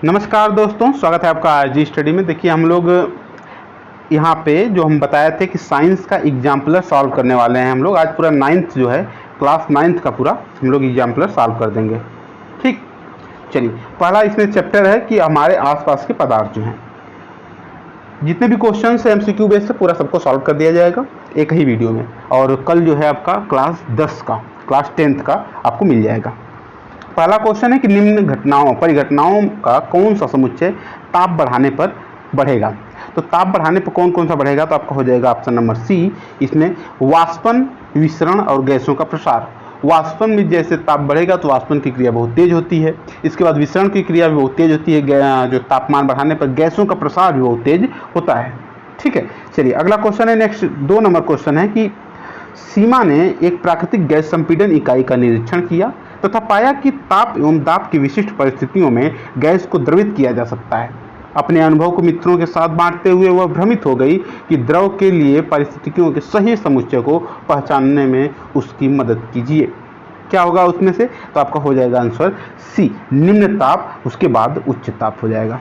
नमस्कार दोस्तों, स्वागत है आपका आरजी स्टडी में। देखिए हम लोग यहाँ पे जो हम बताए थे कि साइंस का एग्जाम्पलर सॉल्व करने वाले हैं। हम लोग आज पूरा 9th जो है क्लास 9th का पूरा हम लोग एग्जाम्पलर सॉल्व कर देंगे। ठीक, चलिए पहला इसमें चैप्टर है कि हमारे आसपास के पदार्थ जो हैं, जितने भी क्वेश्चन है एमसीक्यू बेस से पूरा सबको सॉल्व कर दिया जाएगा एक ही वीडियो में। और कल जो है आपका क्लास 10 का, क्लास 10th का आपको मिल जाएगा। पहला क्वेश्चन है कि निम्न घटनाओं परिघटनाओं का कौन सा समुच्चय ताप बढ़ाने पर बढ़ेगा। तो ताप बढ़ाने पर कौन कौन सा बढ़ेगा, तो आपका हो जाएगा ऑप्शन नंबर सी। इसमें वाष्पन, विसरण और गैसों का प्रसार। वाष्पन में जैसे ताप बढ़ेगा तो वाष्पन की क्रिया बहुत तेज होती है। इसके बाद विसरण की क्रिया भी बहुत तेज होती है। जो तापमान बढ़ाने पर गैसों का प्रसार भी बहुत तेज होता है। ठीक है, चलिए अगला क्वेश्चन है, नेक्स्ट 2 नंबर क्वेश्चन है कि सीमा ने एक प्राकृतिक गैस संपीड़न इकाई का निरीक्षण किया तथा पाया कि ताप एवं दाब की विशिष्ट परिस्थितियों में गैस को द्रवित किया जा सकता है। अपने अनुभव को मित्रों के साथ बांटते हुए वह भ्रमित हो गई कि द्रव के लिए परिस्थितियों के सही समुच्चय को पहचानने में उसकी मदद कीजिए। क्या होगा उसमें से, तो आपका हो जाएगा आंसर सी, निम्न ताप, उसके बाद उच्च ताप हो जाएगा।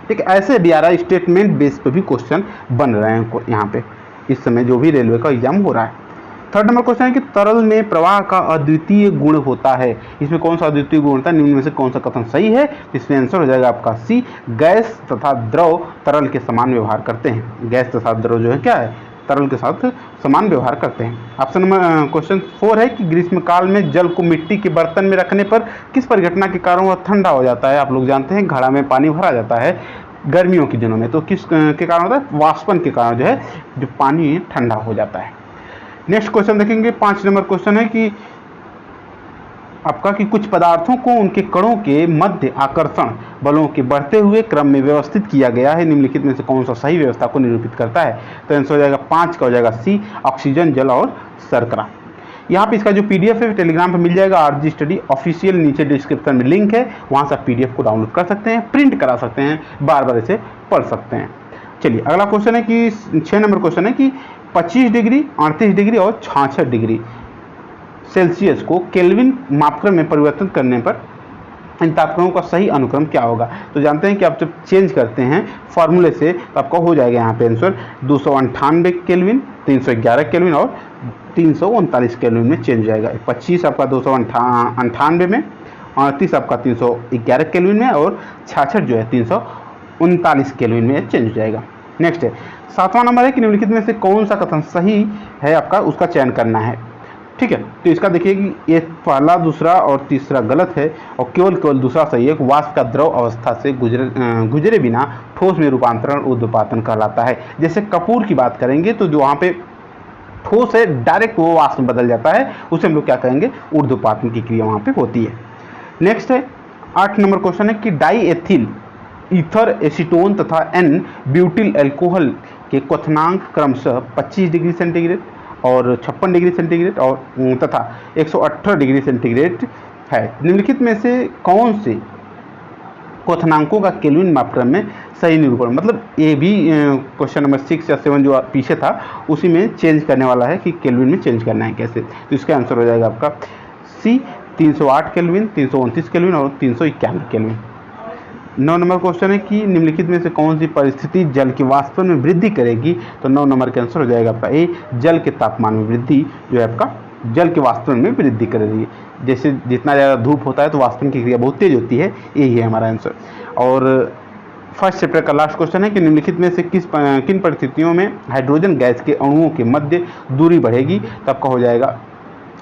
ठीक, ऐसे 11 स्टेटमेंट बेस पे भी क्वेश्चन बन रहे हैं यहाँ पे इस समय जो भी रेलवे का एग्जाम हो रहा है। 3rd नंबर क्वेश्चन है कि तरल में प्रवाह का अद्वितीय गुण होता है। इसमें कौन सा अद्वितीय गुण होता है, निम्न में से कौन सा कथन सही है। इसमें आंसर हो जाएगा आपका सी, गैस तथा द्रव तरल के समान व्यवहार करते हैं। गैस तथा द्रव जो है क्या है, तरल के साथ समान व्यवहार करते हैं। ऑप्शन नंबर क्वेश्चन 4 है कि ग्रीष्म काल में जल को मिट्टी के बर्तन में रखने पर किस परिघटना के कारण वह ठंडा हो जाता है। आप लोग जानते हैं घड़ा में पानी भरा जाता है गर्मियों के दिनों में, तो किस के कारण होता है, वाष्पन के कारण जो है जो पानी ठंडा हो जाता है। नेक्स्ट क्वेश्चन देखेंगे, 5 नंबर क्वेश्चन है कि आपका कि कुछ पदार्थों को उनके कणों के मध्य आकर्षण बलों के बढ़ते हुए क्रम में व्यवस्थित किया गया है। निम्नलिखित में से कौन सा सही व्यवस्था को निरूपित करता है। तो आंसर हो जाएगा 5 का हो जाएगा सी, ऑक्सीजन, जल और शर्करा। यहाँ पे इसका जो पीडीएफ है टेलीग्राम पे मिल जाएगा, आरजी स्टडी ऑफिशियल, नीचे डिस्क्रिप्शन में लिंक है, वहाँ से आप पीडीएफ को डाउनलोड कर सकते हैं, प्रिंट करा सकते हैं, बार बार इसे पढ़ सकते हैं। चलिए अगला क्वेश्चन है कि 6 नंबर क्वेश्चन है कि 25 डिग्री, 38 डिग्री और 66 डिग्री सेल्सियस को केल्विन मापक्रम में परिवर्तित करने पर इन तापक्रमों का सही अनुक्रम क्या होगा। तो जानते हैं कि आप जब चेंज करते हैं फॉर्मूले से तो आपका हो जाएगा यहाँ पे आंसर 298 केल्विन, 311 केल्विन और 339 केल्विन में चेंज हो जाएगा। 25 आपका 298 में, 38 आपका 311 केल्विन में और 66 जो है 339 केल्विन में चेंज हो जाएगा। नेक्स्ट है 7वां नंबर है कि निम्नलिखित में से कौन सा कथन सही है आपका, उसका चयन करना है। ठीक है, तो इसका देखिए कि ये पहला, दूसरा और तीसरा गलत है और केवल दूसरा सही है। वाष्प का द्रव अवस्था से गुजरे बिना ठोस में रूपांतरण ऊर्ध्वपातन कहलाता है। जैसे कपूर की बात करेंगे तो जो वहाँ पे ठोस है डायरेक्ट वो वाष्प में बदल जाता है, उसे हम लोग क्या कहेंगे, ऊर्ध्वपातन की क्रिया वहाँ पे होती है। नेक्स्ट है 8 नंबर क्वेश्चन है कि डाई एथिल ईथर एसीटोन तथा एन ब्यूटिल एल्कोहल के क्वथनांक क्रमशः 25 डिग्री सेंटीग्रेड और 56 डिग्री सेंटीग्रेड और तथा 118 डिग्री सेंटीग्रेड है। निम्नलिखित में से कौन से क्वथनांकों का केल्विन मापक्रम में सही निरूपण, मतलब ये भी क्वेश्चन नंबर 6 या 7 जो पीछे था उसी में चेंज करने वाला है कि केल्विन में चेंज करना है कैसे। तो इसका आंसर हो जाएगा आपका सी, 308 केल्विन, 329 केल्विन और 391 केल्विन। 9 नंबर क्वेश्चन है कि निम्नलिखित में से कौन सी परिस्थिति जल के वाष्पन में वृद्धि करेगी। तो 9 नंबर का आंसर हो जाएगा आपका ए, जल के तापमान में वृद्धि जो है आपका जल के वाष्पन में वृद्धि करेगी। जैसे जितना ज़्यादा धूप होता है तो वाष्पन की क्रिया बहुत तेज होती है, यही है हमारा आंसर। और फर्स्ट चैप्टर का लास्ट क्वेश्चन है कि निम्नलिखित में से किन परिस्थितियों में हाइड्रोजन गैस के अणुओं के मध्य दूरी बढ़ेगी। तो आपका हो जाएगा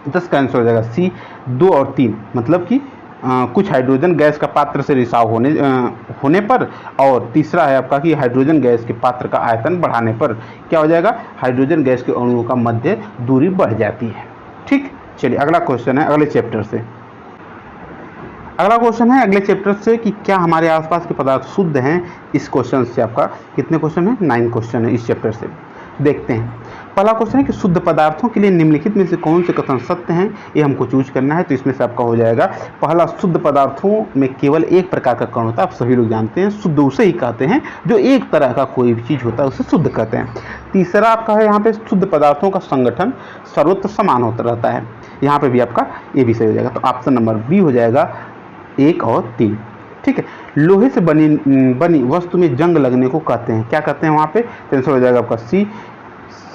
10 का आंसर हो जाएगा सी, 2 और 3, मतलब कि कुछ हाइड्रोजन गैस का पात्र से रिसाव होने पर, और तीसरा है आपका कि हाइड्रोजन गैस के पात्र का आयतन बढ़ाने पर क्या हो जाएगा, हाइड्रोजन गैस के अणुओं का मध्य दूरी बढ़ जाती है। ठीक, चलिए अगला क्वेश्चन है अगले चैप्टर से। अगला क्वेश्चन है अगले चैप्टर से कि क्या हमारे आसपास के पदार्थ शुद्ध हैं। इस क्वेश्चन से आपका कितने क्वेश्चन है, 9 क्वेश्चन है इस चैप्टर से। देखते हैं, पहला क्वेश्चन है कि शुद्ध पदार्थों के लिए निम्नलिखित में से कौन से कथन सत्य हैं, ये हमको चूज करना है। तो इसमें से आपका हो जाएगा पहला, शुद्ध पदार्थों में केवल एक प्रकार का कण होता है। आप सभी लोग जानते हैं शुद्ध उसे ही कहते हैं जो एक तरह का कोई भी चीज़ होता है उसे शुद्ध कहते हैं। तीसरा आपका है यहाँ पे शुद्ध पदार्थों का संगठन सर्वत्र समान होता रहता है। यहाँ पे भी आपका ये भी सही हो जाएगा। तो ऑप्शन नंबर बी हो जाएगा 1 और 3। ठीक है। लोहे से बनी वस्तु में जंग लगने को कहते हैं, क्या कहते हैं वहाँ पे? तो आंसर हो जाएगा आपका सी,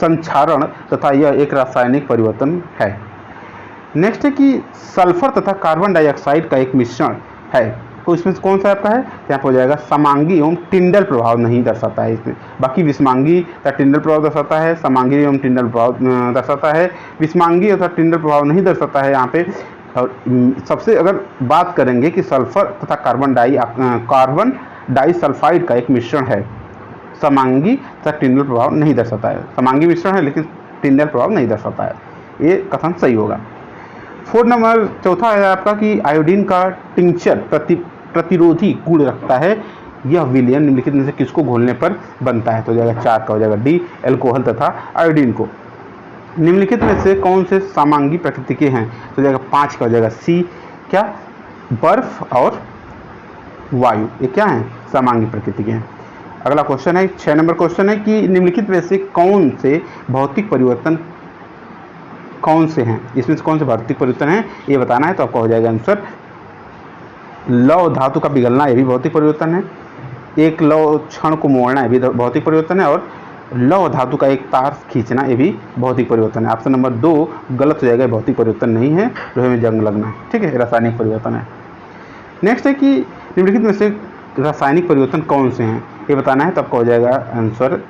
संक्षारण, तथा यह एक रासायनिक परिवर्तन है। नेक्स्ट है कि सल्फर तथा कार्बन डाइऑक्साइड का एक मिश्रण है, तो इसमें कौन सा आपका है? यहाँ पर हो जाएगा समांगी एवं टिंडल प्रभाव नहीं दर्शाता है इसमें। बाकी विस्मांगी तथा टिंडल प्रभाव दर्शाता है, समांगी एवं टिंडल प्रभाव दर्शाता है, विस्मांगी तथा टिंडल प्रभाव नहीं दर्शाता है यहाँ पे। और सबसे अगर बात करेंगे कि सल्फर तथा कार्बन डाइसल्फाइड का एक मिश्रण है, समांगी तथा टिंडल प्रभाव नहीं दर्शाता है। समांगी मिश्रण है लेकिन टिंडल प्रभाव नहीं दर्शाता है, ये कथन सही होगा। 4 नंबर चौथा है आपका कि आयोडीन का टिंचर प्रतिरोधी गुण रखता है, यह विलयन निम्नलिखित में से किसको घोलने पर बनता है? तो हो जाएगा 4 का हो जाएगा डी, अल्कोहल तथा आयोडीन को। निम्नलिखित में से कौन से समांगी प्रकृति के हैं? तो हो जाएगा 5 का हो जाएगा सी, क्या? बर्फ और वायु, ये क्या है? समांगी प्रकृति के हैं। अगला क्वेश्चन है 6 नंबर क्वेश्चन है कि निम्नलिखित में से कौन से भौतिक परिवर्तन कौन से हैं? इसमें से कौन से भौतिक परिवर्तन हैं ये बताना है, तो आपका हो जाएगा आंसर लौह धातु का पिघलना, ये भी भौतिक परिवर्तन है। एक लौह क्षण को मोड़ना, ये भी भौतिक परिवर्तन है। और लौह धातु का एक तार खींचना, ये भी भौतिक परिवर्तन है। ऑप्शन नंबर 2 गलत हो जाएगा, भौतिक परिवर्तन नहीं है, लोहे में जंग लगना, ठीक है, रासायनिक परिवर्तन है। नेक्स्ट है कि निम्नलिखित में से रासायनिक परिवर्तन कौन से हैं ये बताना है, तो आपका हो जाएगा आंसर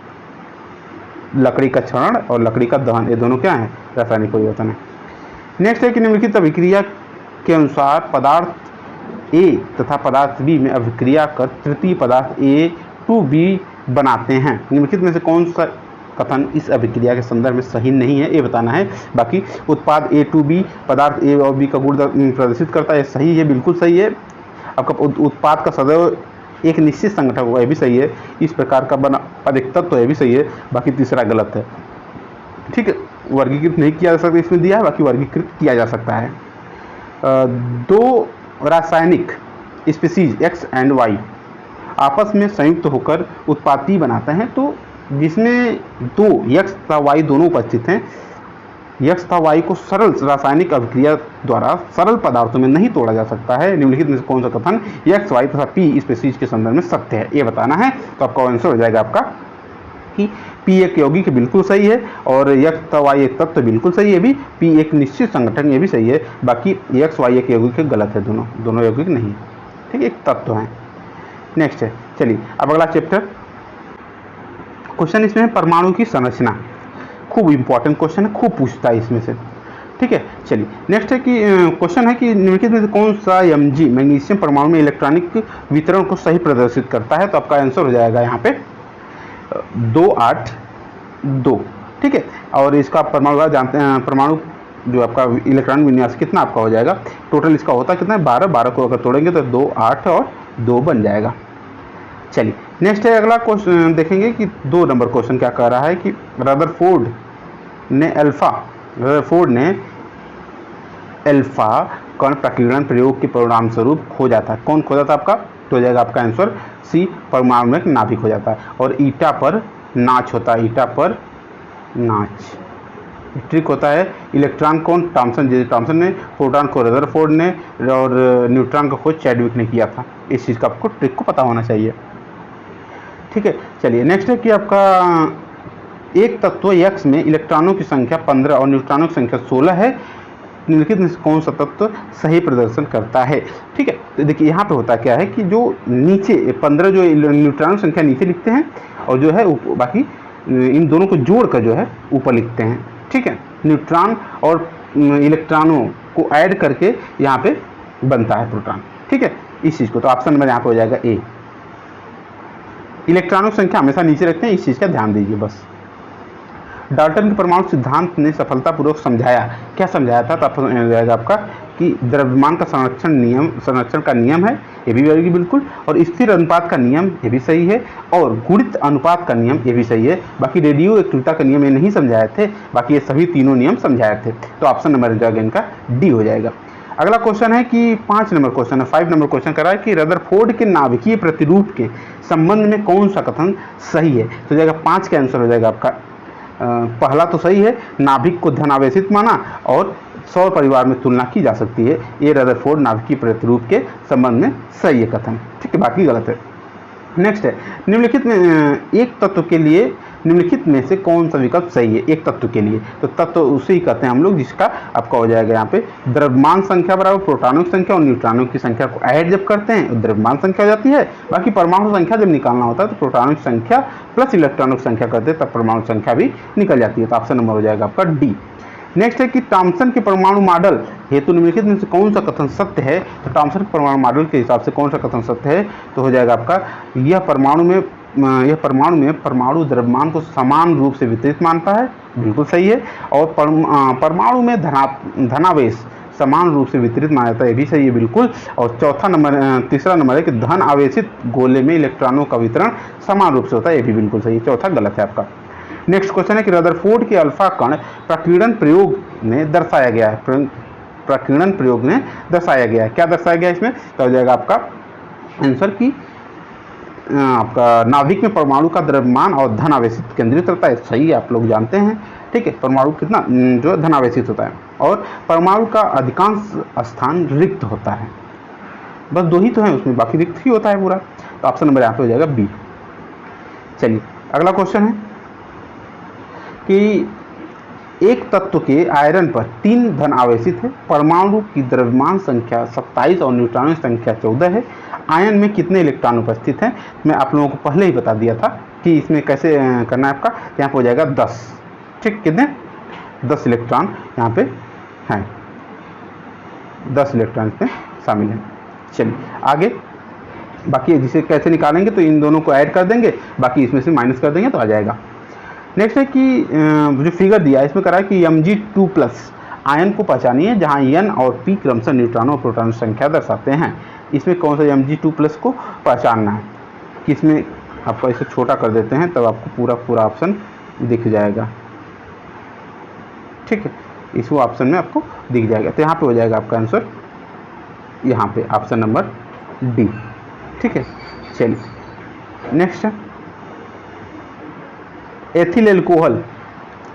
लकड़ी का क्षरण और लकड़ी का दहन, ये दोनों क्या है? रासायनिक परिवर्तन है। नेक्स्ट है कि निम्नलिखित अभिक्रिया के अनुसार पदार्थ ए तथा पदार्थ बी में अभिक्रिया कर तृतीय पदार्थ A2B बनाते हैं। निम्नलिखित में से कौन सा कथन इस अभिक्रिया के संदर्भ में सही नहीं है ये बताना है। बाकी उत्पाद A2B पदार्थ A और B का गुण प्रदर्शित करता है, सही है, बिल्कुल सही है। आपका उत्पाद का सदैव एक निश्चित संगठन होगा, ये भी सही है। इस प्रकार का बना अधिकतर तो ये भी सही है, बाकी तीसरा गलत है, ठीक है। वर्गीकृत नहीं किया जा सकता, इसमें दिया है, बाकी वर्गीकृत किया जा सकता है। 2 रासायनिक स्पीसीज X एंड Y आपस में संयुक्त होकर उत्पाद P बनाते हैं, तो जिसमें 2 X तथा Y दोनों उपस्थित हैं, X तथा Y को सरल रासायनिक अभिक्रिया द्वारा सरल पदार्थों में नहीं तोड़ा जा सकता है। निम्नलिखित में से कौन सा कथन X, Y तथा P स्पीसीज के संदर्भ में सत्य है ये बताना है, तो आपका आंसर हो जाएगा आपका कि P एक यौगिक बिल्कुल सही है, और X तथा Y एक तत्व बिल्कुल सही है भी, P एक निश्चित संगठन ये भी सही है। बाकी X, Y एक यौगिक गलत है, दोनों यौगिक नहीं, ठीक है, एक तत्व है। नेक्स्ट है, चलिए अब अगला चैप्टर क्वेश्चन इसमें है परमाणु की संरचना, खूब इंपॉर्टेंट क्वेश्चन है, खूब पूछता है इसमें से, ठीक है। चलिए नेक्स्ट है कि क्वेश्चन है कि निम्नलिखित में से कौन सा Mg मैग्नीशियम परमाणु में इलेक्ट्रॉनिक वितरण को सही प्रदर्शित करता है, तो आपका आंसर हो जाएगा यहाँ पे 282, ठीक है। और इसका परमाणु जानते हैं, परमाणु जो आपका इलेक्ट्रॉनिक विन्यास कितना आपका हो जाएगा, टोटल इसका होता कितना है 12 को अगर तोड़ेंगे तो 2, 8 और 2 बन जाएगा। चलिए नेक्स्ट है अगला क्वेश्चन, देखेंगे कि 2 नंबर क्वेश्चन क्या कह रहा है कि रदरफोर्ड ने अल्फा कण प्रकीर्णन प्रयोग के परिणाम स्वरूप खोजा था। कौन खोजा था आपका, तो हो जाएगा आपका आंसर सी, परमाणु में नाभिक हो जाता है, और ईटा पर नाच होता है, ईटा पर नाच ट्रिक होता है। इलेक्ट्रॉन कौन, टॉमसन ने, प्रोटॉन को रदरफोर्ड ने, और न्यूट्रॉन का खोज चैडविक ने किया था। इस चीज़ का आपको ट्रिक को पता होना चाहिए, ठीक है। चलिए नेक्स्ट है कि आपका एक तत्व X में इलेक्ट्रॉनों की संख्या 15 और न्यूट्रॉनों की संख्या 16 है, निम्नलिखित में कौन सा तत्व सही प्रदर्शन करता है, ठीक है। तो देखिए यहाँ पे होता क्या है कि जो नीचे 15 जो न्यूट्रॉन संख्या नीचे लिखते हैं, और जो है बाकी इन दोनों को जोड़कर जो है ऊपर लिखते हैं, ठीक है। न्यूट्रॉन और इलेक्ट्रॉनों को ऐड करके यहाँ पे बनता है प्रोटॉन, ठीक है। इस चीज़ को तो ऑप्शन नंबर यहाँ पे हो जाएगा ए, इलेक्ट्रॉनों की संख्या हमेशा नीचे रखते हैं, इस चीज़ का ध्यान दीजिए बस। डाल्टन के परमाणु सिद्धांत ने सफलतापूर्वक समझाया, क्या समझाया था, तो आपको जाएगा आपका कि द्रव्यमान का संरक्षण का नियम है, ये भी रहेगी बिल्कुल, और स्थिर अनुपात का नियम ये भी सही है, और गुणित अनुपात का नियम ये भी सही है। बाकी रेडियो एक्टिविटी का नियम ये नहीं समझाए थे, बाकी ये सभी तीनों नियम समझाए थे, तो ऑप्शन नंबर जाएगा इनका डी हो जाएगा। अगला क्वेश्चन है कि 5 नंबर क्वेश्चन है, 5 नंबर क्वेश्चन कर रहा है कि रदरफोर्ड के नाभिकीय प्रतिरूप के संबंध में कौन सा कथन सही है, तो जाएगा 5 का आंसर हो जाएगा आपका पहला तो सही है, नाभिक को धनावेशित माना, और सौर परिवार में तुलना की जा सकती है। ये रदरफोर्ड नाभिकीय प्रतिरूप के संबंध में सही है कथन, ठीक है, बाकी गलत है। नेक्स्ट है, निम्नलिखित में एक तत्व के लिए निम्नलिखित में से कौन सा विकल्प सही है एक तत्व के लिए? तो तत्व उसे ही कहते हैं हम लोग जिसका आपका हो जाएगा यहाँ पे द्रव्यमान संख्या बराबर प्रोटॉनों की संख्या और न्यूट्रॉनों की संख्या को ऐड जब करते हैं तो द्रव्यमान संख्या हो जाती है। बाकी परमाणु संख्या जब निकालना होता है तो प्रोटॉनों की संख्या प्लस इलेक्ट्रॉनों की संख्या करते हैं तब परमाणु संख्या भी निकल जाती है। तो ऑप्शन नंबर हो जाएगा आपका डी। नेक्स्ट है कि थॉम्सन के परमाणु मॉडल हेतु निम्नलिखित में से कौन सा कथन सत्य है? तो थॉम्सन के परमाणु मॉडल के हिसाब से कौन सा कथन सत्य है? तो हो जाएगा आपका यह परमाणु में परमाणु द्रव्यमान को समान रूप से वितरित मानता है, बिल्कुल सही है। और परमाणु में धनावेश समान रूप से वितरित माना जाता है, ये भी सही है, बिल्कुल। और तीसरा नंबर है कि धन आवेशित गोले में इलेक्ट्रॉनों का वितरण समान रूप से होता है, ये भी बिल्कुल सही है। चौथा गलत है आपका। नेक्स्ट क्वेश्चन है कि रदरफोर्ड के अल्फा कण प्रकीर्णन प्रयोग ने दर्शाया गया है। प्रकीर्णन प्रयोग ने दर्शाया गया है, क्या दर्शाया गया है इसमें? तो हो जाएगा आपका आंसर की आपका नाभिक में परमाणु का द्रव्यमान और धन आवेशित केंद्रित रहता है, सही है, आप लोग जानते हैं, ठीक है। परमाणु कितना जो धन आवेशित होता है और परमाणु का अधिकांश स्थान रिक्त होता है, बस दो ही तो है उसमें, बाकी रिक्त ही होता है पूरा। तो ऑप्शन नंबर यहाँ पे हो जाएगा बी। चलिए अगला क्वेश्चन है कि एक तत्व के आयरन पर 3 धन आवेशित है, परमाणु की द्रव्यमान संख्या 27 और न्यूट्रॉनों की संख्या 14 है, आयन में कितने इलेक्ट्रॉन उपस्थित हैं? मैं आप लोगों को पहले ही बता दिया था कि इसमें कैसे करना है आपका। यहाँ पे हो जाएगा 10, ठीक, कितने 10 इलेक्ट्रॉन यहाँ पे हैं, 10 इलेक्ट्रॉन इसमें शामिल हैं। चलिए आगे, बाकी जिसे कैसे निकालेंगे तो इन दोनों को ऐड कर देंगे, बाकी इसमें से माइनस कर देंगे तो आ जाएगा। नेक्स्ट है कि जो फिगर दिया है इसमें करा है कि Mg2+ आयन को पहचानिए जहां N और P क्रमशः न्यूट्रॉनों और प्रोटॉनों की संख्या दर्शाते हैं। इसमें कौन सा Mg2+ को पहचानना है कि इसमें आपको इसे छोटा कर देते हैं तब आपको पूरा ऑप्शन दिख जाएगा, ठीक है, इस ऑप्शन में आपको दिख जाएगा। तो यहाँ पे हो जाएगा आपका आंसर यहाँ पे ऑप्शन नंबर डी, ठीक है। चलिए नेक्स्ट है एथिल एल्कोहल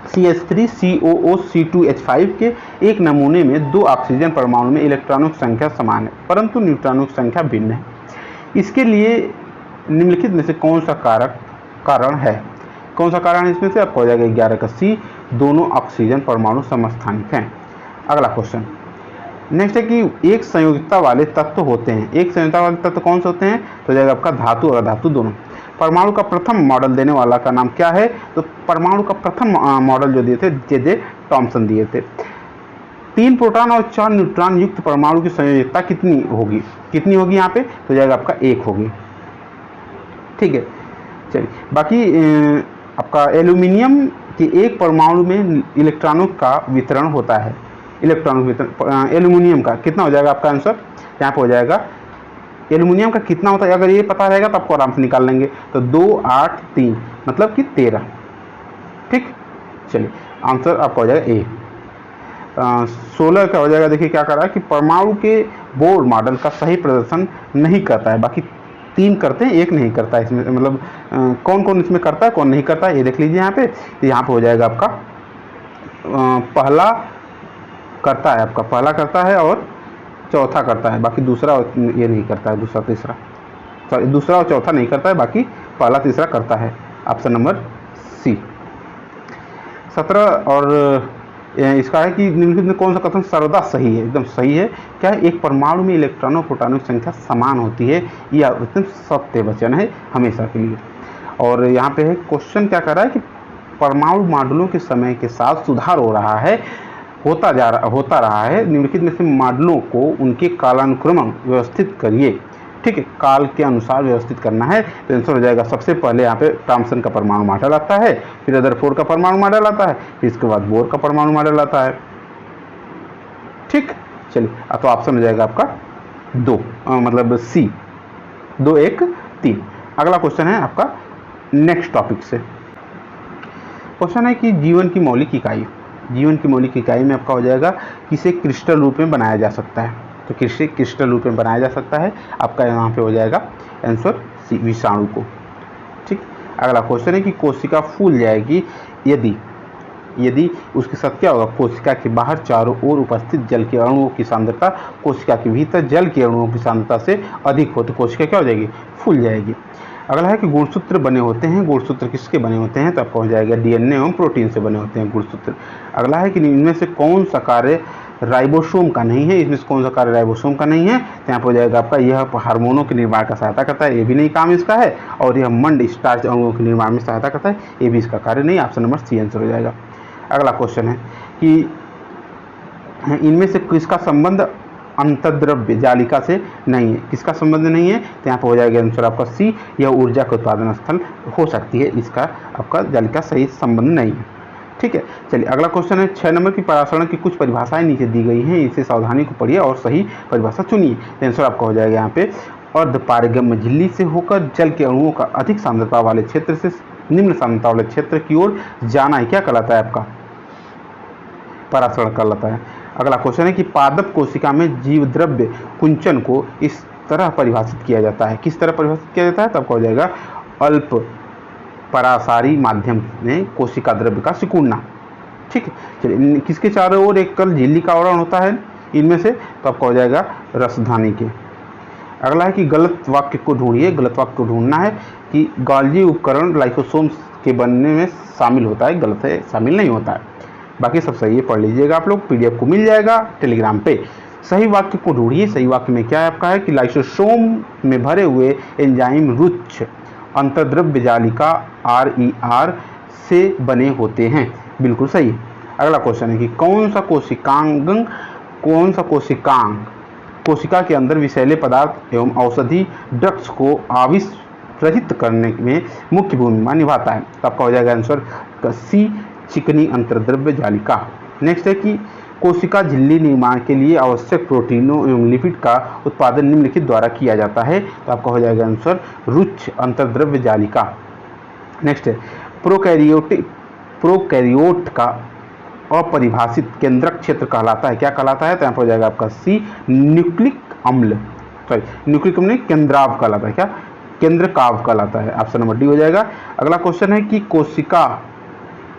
CH3COOC2H5 के एक नमूने में 2 ऑक्सीजन परमाणु में इलेक्ट्रॉनों की संख्या समान है परंतु न्यूट्रॉनों की संख्या भिन्न है। इसके लिए निम्नलिखित में से कौन सा कारण है? कौन सा कारण है इसमें से? आपको हो जाएगा 11 का सी, दोनों ऑक्सीजन परमाणु समस्थानिक हैं। अगला क्वेश्चन नेक्स्ट है कि एक संयोगिता वाले तत्व होते हैं, एक संयोगिता वाले तत्व कौन से होते हैं? तो हो जाएगा आपका धातु और अधातु दोनों। परमाणु का प्रथम मॉडल देने वाला का नाम क्या है? तो परमाणु का प्रथम मॉडल जो दिए थे J.J. थॉम्सन दिए थे। 3 प्रोटॉन और 4 न्यूट्रॉन युक्त परमाणु की संयोजकता कितनी होगी? यहाँ पे तो जाएगा आपका 1 होगी, ठीक है। चलिए बाकी आपका एल्यूमिनियम के एक परमाणु में इलेक्ट्रॉनों का वितरण होता है, इलेक्ट्रॉनों का वितरण एल्यूमिनियम का कितना हो जाएगा आपका आंसर? यहाँ पे हो जाएगा एल्यूमिनियम का कितना होता है, अगर ये पता रहेगा तो आपको आराम से निकाल लेंगे। तो 2, 8, 3 मतलब कि 13, ठीक। चलिए आंसर आपका हो जाएगा ए। 16 का हो जाएगा, देखिए क्या कर रहा है कि परमाणु के बोर मॉडल का सही प्रदर्शन नहीं करता है, बाकी 3 करते हैं, 1 नहीं करता है इसमें, मतलब कौन कौन इसमें करता है कौन नहीं करता है ये देख लीजिए यहाँ पे। तो यहाँ पे हो जाएगा आपका पहला करता है, आपका पहला करता है और चौथा करता है, बाकी दूसरा ये नहीं करता है, दूसरा तीसरा, सॉरी दूसरा और चौथा नहीं करता है, बाकी पहला तीसरा करता है। Option number C. 17 और इसका है कि निम्नलिखित में कौन सा कथन सर्वदा सही है? एकदम सही है। क्या है? एक परमाणु में इलेक्ट्रॉनों प्रोटॉनों की संख्या समान होती है, यह एकदम सत्य वचन है हमेशा के लिए। और यहाँ पे है क्वेश्चन क्या कर रहा है कि परमाणु मॉडलों के समय के साथ सुधार हो रहा है, होता रहा है। निम्नलिखित में से मॉडलों को उनके कालानुक्रम व्यवस्थित करिए, ठीक है, काल के अनुसार व्यवस्थित करना है। तो आंसर हो जाएगा सबसे पहले यहाँ पे थॉम्सन का परमाणु मॉडल आता है, फिर रदरफोर्ड का परमाणु मॉडल आता है, फिर इसके बाद बोर का परमाणु मॉडल आता है, ठीक। चलिए तो ऑप्शन हो जाएगा आपका 2, मतलब सी, 2, 1, 3। अगला क्वेश्चन है आपका नेक्स्ट टॉपिक से। क्वेश्चन है कि जीवन की मौलिक इकाई में आपका हो जाएगा किसे क्रिस्टल रूप में बनाया जा सकता है? तो किसे क्रिस्टल रूप में बनाया जा सकता है? आपका यहाँ पे हो जाएगा आंसर सी, विषाणु को, ठीक। अगला क्वेश्चन है कि कोशिका फूल जाएगी यदि यदि उसके साथ क्या होगा, कोशिका के बाहर चारों ओर उपस्थित जल के अणुओं की सांद्रता कोशिका के भीतर जल के अणुओं की सांद्रता से अधिक हो तो कोशिका क्या हो जाएगी, फूल जाएगी। अगला है कि गुणसूत्र बने होते हैं, गुणसूत्र किसके बने होते हैं, तो आपको हो जाएगा डीएनए एवं प्रोटीन से बने होते हैं गुणसूत्र। अगला है कि इनमें से कौन सा कार्य राइबोसोम का नहीं है, इसमें से कौन सा कार्य राइबोसोम का नहीं है, तो यहाँ पर हो जाएगा आपका यह हार्मोनों के निर्माण का सहायता करता है, ये भी नहीं काम इसका है, और यह मंड स्टार्च अणुओं के निर्माण में सहायता करता है, ये भी इसका कार्य नहीं। ऑप्शन नंबर सी आंसर हो जाएगा। अगला क्वेश्चन है कि इनमें से किसका संबंध अंतर्द्रव्य जालिका से नहीं है, किसका संबंध नहीं है, तो यहाँ पर हो जाएगा आंसर आपका सी, यह ऊर्जा का उत्पादन स्थल हो सकती है, इसका आपका जालिका सही संबंध नहीं है। ठीक है, चलिए अगला क्वेश्चन है 6 नंबर की परासरण की कुछ परिभाषाएं नीचे दी गई हैं, इसे सावधानी को पढ़िए और सही परिभाषा चुनिए। आंसर आपका हो जाएगा यहाँ पे अर्धपारगम्य झिल्ली से होकर जल के अणुओं का अधिक सांद्रता वाले क्षेत्र से निम्न सांद्रता वाले क्षेत्र की ओर जाना है, क्या कहलाता है आपका, परासरण कहलाता है। अगला क्वेश्चन है कि पादप कोशिका में जीवद्रव्य कुंचन को इस तरह परिभाषित किया जाता है, किस तरह परिभाषित किया जाता है, तब हो जाएगा अल्प परासारी माध्यम में कोशिका द्रव्य का सिकुड़ना। ठीक है, चलिए किसके चारों ओर एक कल झिल्ली का आवरण होता है इनमें से, तो आपका हो जाएगा रसधानी के। अगला है कि गलत वाक्य को ढूंढिए, गलत वाक्य को ढूंढना है कि गोल्जी उपकरण लाइसोसोम के बनने में शामिल होता है, गलत है, शामिल नहीं होता है, बाकी सब सही है, पढ़ लीजिएगा आप लोग, पीडीएफ को मिल जाएगा टेलीग्राम पे। सही वाक्य को ढूंढिए, सही वाक्य में क्या है आपका है कि लाइसोसोम में भरे हुए एंजाइम रुच्च अंतर्द्रव्य जालिका RER से बने होते हैं, बिल्कुल सही है। अगला क्वेश्चन है कि कौन सा कोशिकांग कोशिका के अंदर विषैले पदार्थ एवं औषधि ड्रग्स को आविष्कृत करने में मुख्य भूमिका निभाता है, तो आपका हो जाएगा आंसर सी, चिकनी अंतर्द्रव्य जालिका। नेक्स्ट है कि कोशिका झिल्ली निर्माण के लिए आवश्यक प्रोटीनों एवं लिपिड का उत्पादन निम्नलिखित द्वारा किया जाता है, तो आपका हो जाएगा आंसर रुच्च अंतर्द्रव्य जालिका। नेक्स्ट है प्रोकैरियोट का अपरिभाषित केंद्रक क्षेत्र कहलाता है, क्या कहलाता है, तो यहाँ पर हो जाएगा आपका सी, न्यूक्लिक अम्ल, सॉरी न्यूक्लिक अम्ल केंद्राव कहलाता है, क्या केंद्रकाव कहलाता है, ऑप्शन नंबर डी हो जाएगा। अगला क्वेश्चन है कि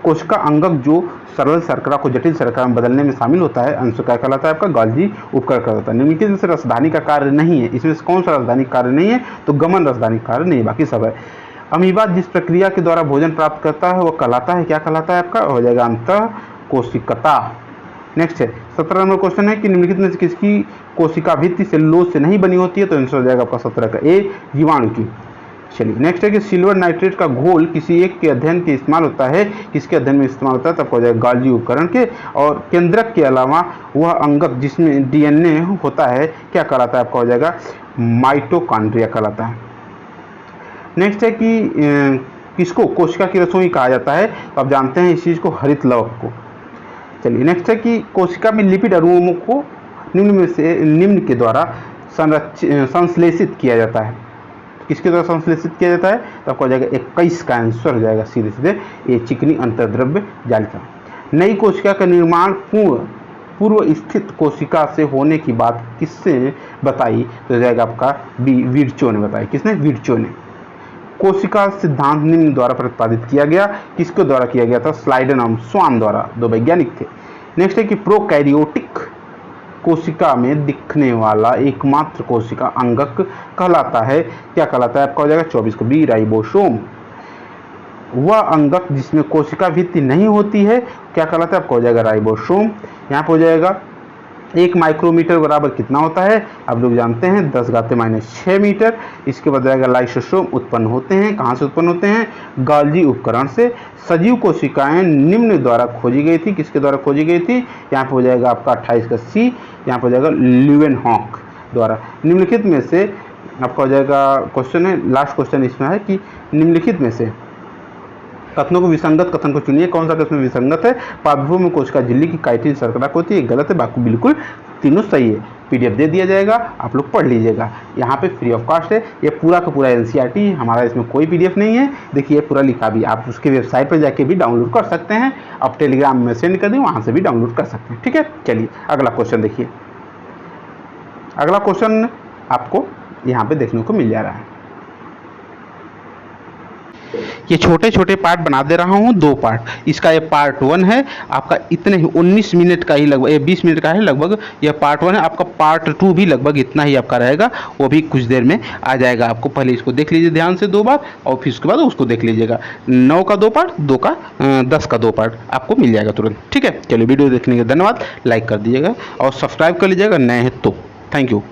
कोशिका अंगक जो सरल शर्करा को जटिल शर्करा में बदलने में शामिल होता है, अंश क्या कहलाता है आपका, गोल्जी उपकरण कहलाता है। निम्नलिखित में से राजधानी का कार्य नहीं है, इसमें से कौन सा राजधानी कार्य नहीं है, तो गमन राजधानी कार्य नहीं है, बाकी सब है। अमीबा जिस प्रक्रिया के द्वारा भोजन प्राप्त करता है वह कहलाता है, क्या कहलाता है आपका, हो जाएगा अंतः कोशिकता। नेक्स्ट है 17 नंबर क्वेश्चन है कि निम्नलिखित में से किसकी कोशिका भित्ति सेलुलोज से नहीं बनी होती है, तो आंसर हो जाएगा आपका 17 का ए, जीवाणु की। चलिए नेक्स्ट है कि सिल्वर नाइट्रेट का घोल किसी एक के अध्ययन के इस्तेमाल होता है, किसके अध्ययन में इस्तेमाल होता है, तब हो जाएगा गोल्जी उपकरण के। और केंद्रक के अलावा वह अंगक जिसमें डीएनए होता है क्या कहलाता है, आपका हो जाएगा माइटोकॉन्ड्रिया कहलाता है। नेक्स्ट है कि किसको कोशिका की रसोई कहा जाता है, तो आप जानते हैं इस चीज़ को, हरित लवक को। चलिए नेक्स्ट है कि कोशिका में लिपिड अणुओं को निम्न के द्वारा संश्लेषित किया जाता है, किसके द्वारा संश्लेषित किया जाता है, तो आपको हो जाएगा 21 का आंसर हो जाएगा सीधे सीधे ये, चिकनी अंतर्द्रव्य जालिका। नई कोशिका का निर्माण पूर्व स्थित कोशिका से होने की बात किससे बताई, तो हो जाएगा आपका बी, विर्चो ने बताई, किसने, विर्चो ने। कोशिका सिद्धांत निम्न द्वारा प्रतिपादित किया गया, किसके द्वारा किया गया था, स्लाइडन एवं स्वान द्वारा, दो वैज्ञानिक थे। नेक्स्ट है कि प्रोकैरियोटिक कोशिका में दिखने वाला एकमात्र कोशिका अंगक कहलाता है, क्या कहलाता है, आपका हो जाएगा 24 को बी, राइबोसोम। वह अंगक जिसमें कोशिका भित्ति नहीं होती है क्या कहलाता है, आपका हो जाएगा राइबोसोम। यहाँ पर हो जाएगा 1 माइक्रोमीटर बराबर कितना होता है, आप लोग जानते हैं 10⁻⁶ मीटर। इसके बाद जाएगा लाइसोसोम उत्पन्न होते हैं, कहाँ से उत्पन्न होते हैं, गोल्जी उपकरण से। सजीव कोशिकाएं निम्न द्वारा खोजी गई थी, किसके द्वारा खोजी गई थी, यहाँ पर हो जाएगा आपका 28 का सी, यहाँ पर हो जाएगा ल्यूवेनहॉक द्वारा। निम्नलिखित में से आपका हो जाएगा क्वेश्चन है, लास्ट क्वेश्चन इसमें है कि निम्नलिखित में से कथनों को विसंगत कथन को चुनिए, कौन सा कथन विसंगत है। पादपों में कोशिका झिल्ली की काइटिन शर्करा होती है, गलत है, बाकी बिल्कुल तीनों सही है। पीडीएफ दे दिया जाएगा, आप लोग पढ़ लीजिएगा, यहाँ पे फ्री ऑफ कॉस्ट है, ये पूरा का पूरा एनसीईआरटी है हमारा, इसमें कोई पीडीएफ नहीं है। देखिए पूरा लिखा भी, आप उसके वेबसाइट पर जाके भी डाउनलोड कर सकते हैं, आप टेलीग्राम में सेंड कर दें, वहाँ से भी डाउनलोड कर सकते हैं। ठीक है, चलिए अगला क्वेश्चन देखिए। अगला क्वेश्चन आपको यहाँ पे देखने को मिल जा रहा है ये छोटे छोटे पार्ट बना दे रहा हूँ, 2 पार्ट। इसका ये पार्ट 1 है आपका, इतने ही 19 मिनट का ही लगभग, ये 20 मिनट का है लगभग, ये पार्ट 1 है। आपका पार्ट 2 भी लगभग इतना ही आपका रहेगा, वो भी कुछ देर में आ जाएगा। आपको पहले इसको देख लीजिए ध्यान से 2 बार, और फिर उसके बाद उसको देख लीजिएगा। 9 का 2 पार्ट, 2 का 10 का 2 पार्ट आपको मिल जाएगा तुरंत। ठीक है, चलिए वीडियो देखने के धन्यवाद, लाइक कर दीजिएगा और सब्सक्राइब कर लीजिएगा नए हैं तो। Thank you.